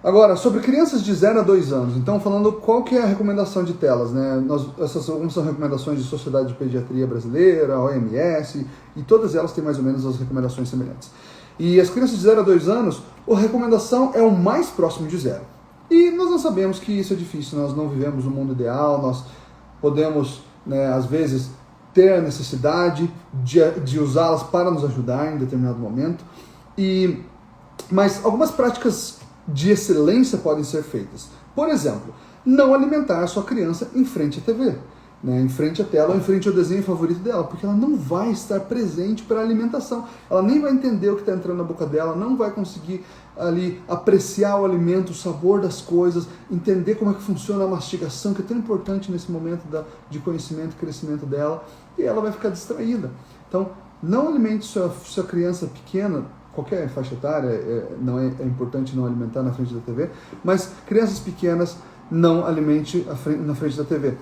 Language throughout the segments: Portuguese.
Agora, sobre crianças de 0 a 2 anos, então falando qual que é a recomendação de telas, né? Essas algumas são recomendações de Sociedade de Pediatria Brasileira, OMS, e todas elas têm mais ou menos as recomendações semelhantes. E as crianças de 0 a 2 anos, a recomendação é o mais próximo de zero. E nós não sabemos que isso é difícil, nós não vivemos um mundo ideal, nós podemos, né, às vezes, ter a necessidade de usá-las para nos ajudar em determinado momento. Mas algumas práticas de excelência podem ser feitas. Por exemplo, não alimentar a sua criança em frente à TV, né, em frente à tela ou em frente ao desenho favorito dela, porque ela não vai estar presente para a alimentação. Ela nem vai entender o que está entrando na boca dela, não vai conseguir ali apreciar o alimento, o sabor das coisas, entender como é que funciona a mastigação, que é tão importante nesse momento de conhecimento e crescimento dela, e ela vai ficar distraída. Então, não alimente sua criança pequena, qualquer faixa etária, é importante não alimentar na frente da TV, mas crianças pequenas não alimente na frente da TV.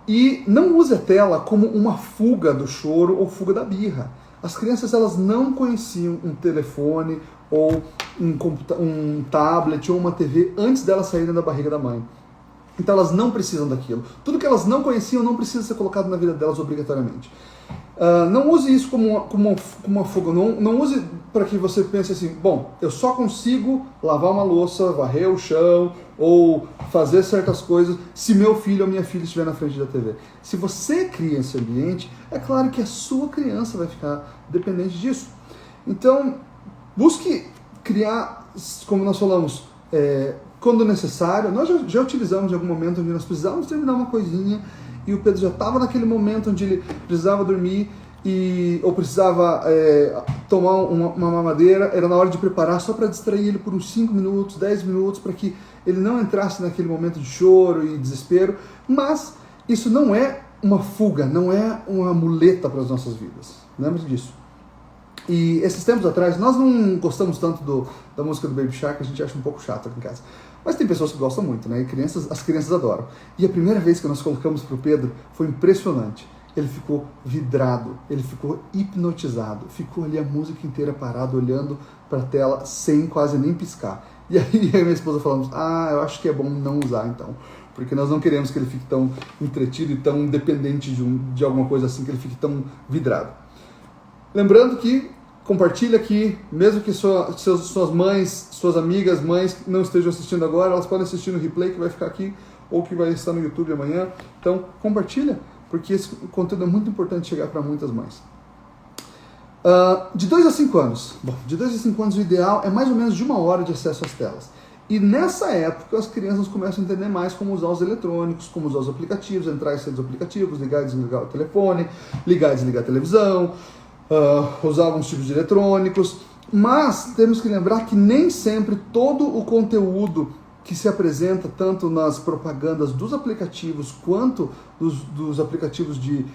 E não use a tela como uma fuga do choro ou fuga da birra. As crianças, elas não conheciam um telefone ou um tablet ou uma TV antes delas saírem da barriga da mãe. Então elas não precisam daquilo. Tudo que elas não conheciam não precisa ser colocado na vida delas obrigatoriamente. Não use isso como uma fuga. Não use para que você pense assim, bom, eu só consigo lavar uma louça, varrer o chão ou fazer certas coisas se meu filho ou minha filha estiver na frente da TV. Se você cria esse ambiente, é claro que a sua criança vai ficar dependente disso. Então, busque criar, como nós falamos, quando necessário. Nós já utilizamos em algum momento onde nós precisávamos terminar uma coisinha e o Pedro já estava naquele momento onde ele precisava dormir ou precisava tomar uma mamadeira, era na hora de preparar só para distrair ele por uns 5 minutos, 10 minutos, para que ele não entrasse naquele momento de choro e desespero. Mas isso não é uma fuga, não é uma muleta para as nossas vidas. Lembre disso. E esses tempos atrás, nós não gostamos tanto da música do Baby Shark, a gente acha um pouco chato aqui em casa. Mas tem pessoas que gostam muito, né? E as crianças adoram. E a primeira vez que nós colocamos para o Pedro foi impressionante. Ele ficou vidrado, ele ficou hipnotizado, ficou ali a música inteira parado, olhando para a tela sem quase nem piscar. E aí eu e minha esposa falamos, eu acho que é bom não usar então, porque nós não queremos que ele fique tão entretido e tão dependente de alguma coisa assim, que ele fique tão vidrado. Lembrando que compartilha aqui, mesmo que suas mães, suas amigas, mães não estejam assistindo agora, elas podem assistir no replay que vai ficar aqui ou que vai estar no YouTube amanhã. Então compartilha, porque esse conteúdo é muito importante chegar para muitas mães. De 2 a 5 anos. Bom, de 2 a 5 anos o ideal é mais ou menos de 1 hora de acesso às telas. E nessa época as crianças começam a entender mais como usar os eletrônicos, como usar os aplicativos, entrar e sair dos aplicativos, ligar e desligar o telefone, ligar e desligar a televisão, usar alguns tipos de eletrônicos. Mas temos que lembrar que nem sempre todo o conteúdo que se apresenta tanto nas propagandas dos aplicativos quanto dos aplicativos de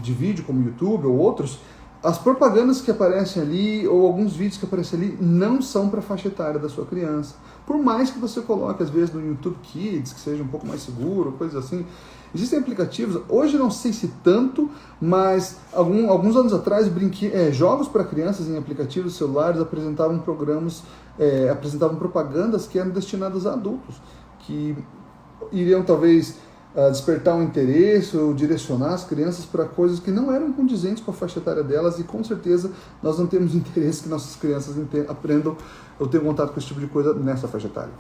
vídeo como YouTube ou outros, as propagandas que aparecem ali ou alguns vídeos que aparecem ali não são para a faixa etária da sua criança. Por mais que você coloque às vezes no YouTube Kids, que seja um pouco mais seguro, coisas assim. Existem aplicativos, hoje não sei se tanto, mas alguns anos atrás jogos para crianças em aplicativos celulares apresentavam propagandas que eram destinadas a adultos, que iriam talvez despertar um interesse ou direcionar as crianças para coisas que não eram condizentes com a faixa etária delas, e com certeza nós não temos interesse que nossas crianças aprendam ou tenham contato com esse tipo de coisa nessa faixa etária.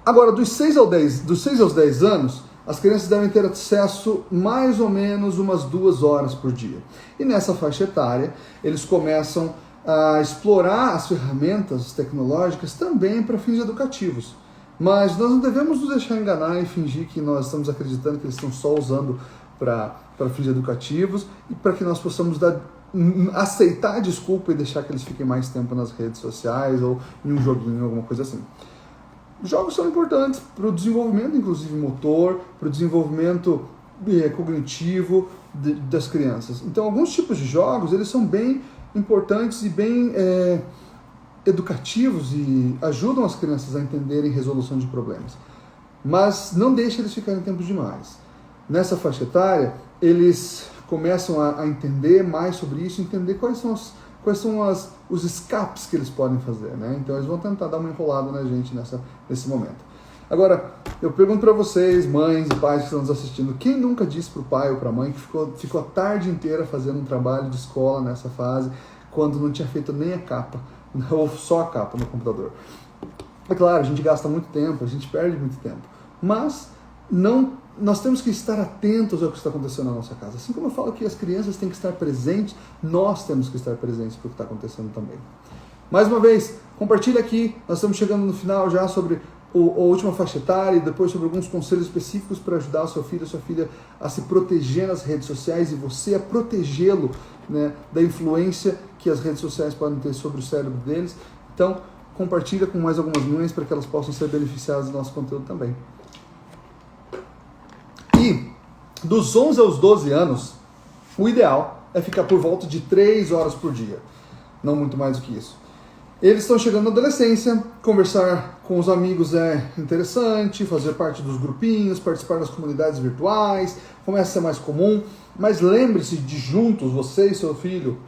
Agora, dos 6 aos 10 anos, as crianças devem ter acesso mais ou menos umas 2 horas por dia. E nessa faixa etária, eles começam a explorar as ferramentas tecnológicas também para fins educativos. Mas nós não devemos nos deixar enganar e fingir que nós estamos acreditando que eles estão só usando para fins educativos e para que nós possamos aceitar a desculpa e deixar que eles fiquem mais tempo nas redes sociais ou em um joguinho, alguma coisa assim. Jogos são importantes para o desenvolvimento, inclusive motor, para o desenvolvimento cognitivo das crianças. Então, alguns tipos de jogos, eles são bem importantes e bem educativos e ajudam as crianças a entenderem resolução de problemas. Mas não deixe eles ficarem tempo demais. Nessa faixa etária, eles começam a entender mais sobre isso, entender quais quais são os escapes que eles podem fazer, né? Então eles vão tentar dar uma enrolada na gente nesse momento. Agora, eu pergunto para vocês, mães e pais que estão nos assistindo, quem nunca disse para o pai ou para a mãe que ficou a tarde inteira fazendo um trabalho de escola nessa fase, quando não tinha feito nem a capa, ou só a capa no computador? É claro, a gente gasta muito tempo, a gente perde muito tempo, mas nós temos que estar atentos ao que está acontecendo na nossa casa. Assim como eu falo que as crianças têm que estar presentes, nós temos que estar presentes para o que está acontecendo também. Mais uma vez, compartilha aqui, nós estamos chegando no final já sobre a última faixa etária e depois sobre alguns conselhos específicos para ajudar o seu filho ou sua filha a se proteger nas redes sociais e você a protegê-lo, né, da influência que as redes sociais podem ter sobre o cérebro deles. Então, compartilha com mais algumas mães para que elas possam ser beneficiadas do nosso conteúdo também. E dos 11 aos 12 anos, o ideal é ficar por volta de 3 horas por dia, não muito mais do que isso. Eles estão chegando na adolescência, conversar com os amigos é interessante, fazer parte dos grupinhos, participar das comunidades virtuais, começa a ser mais comum, mas lembre-se de juntos, você e seu filho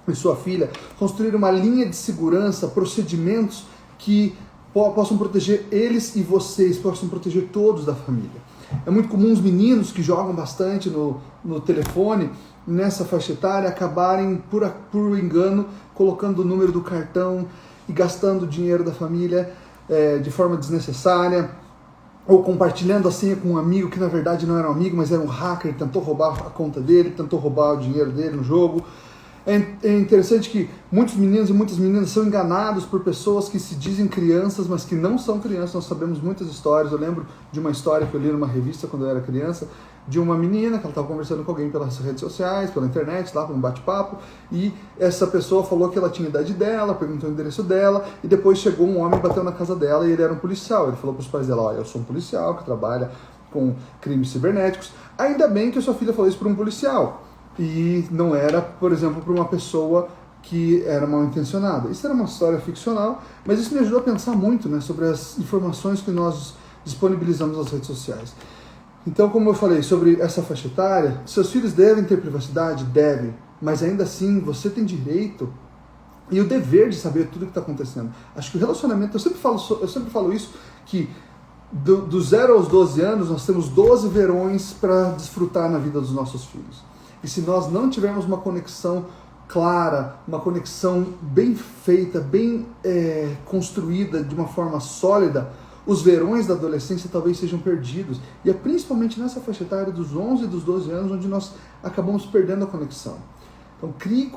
e sua filha, construir uma linha de segurança, procedimentos que possam proteger eles e vocês, possam proteger todos da família. É muito comum os meninos que jogam bastante no telefone, nessa faixa etária, acabarem por engano colocando o número do cartão e gastando o dinheiro da família de forma desnecessária, ou compartilhando a senha com um amigo que na verdade não era um amigo, mas era um hacker, tentou roubar a conta dele, tentou roubar o dinheiro dele no jogo. É interessante que muitos meninos e muitas meninas são enganados por pessoas que se dizem crianças, mas que não são crianças. Nós sabemos muitas histórias. Eu lembro de uma história que eu li numa revista quando eu era criança, de uma menina que ela estava conversando com alguém pelas redes sociais, pela internet, lá por um bate-papo, e essa pessoa falou que ela tinha a idade dela, perguntou o endereço dela, e depois chegou um homem e bateu na casa dela, e ele era um policial. Ele falou para os pais dela: olha, eu sou um policial que trabalha com crimes cibernéticos. Ainda bem que a sua filha falou isso para um policial, e não era, por exemplo, para uma pessoa que era mal intencionada. Isso era uma história ficcional, mas isso me ajudou a pensar muito, né, sobre as informações que nós disponibilizamos nas redes sociais. Então, como eu falei sobre essa faixa etária, seus filhos devem ter privacidade? Devem, mas ainda assim você tem direito e o dever de saber tudo o que está acontecendo. Acho que o relacionamento, eu sempre falo isso, que do 0 aos 12 anos nós temos 12 verões para desfrutar na vida dos nossos filhos. E se nós não tivermos uma conexão clara, uma conexão bem feita, bem construída, de uma forma sólida, os verões da adolescência talvez sejam perdidos. E é principalmente nessa faixa etária dos 11 e dos 12 anos onde nós acabamos perdendo a conexão. Então crie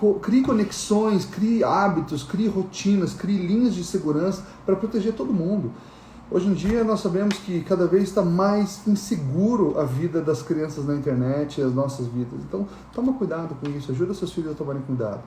conexões, crie hábitos, crie rotinas, crie linhas de segurança para proteger todo mundo. Hoje em dia nós sabemos que cada vez está mais inseguro a vida das crianças na internet e as nossas vidas. Então toma cuidado com isso, ajuda seus filhos a tomarem cuidado.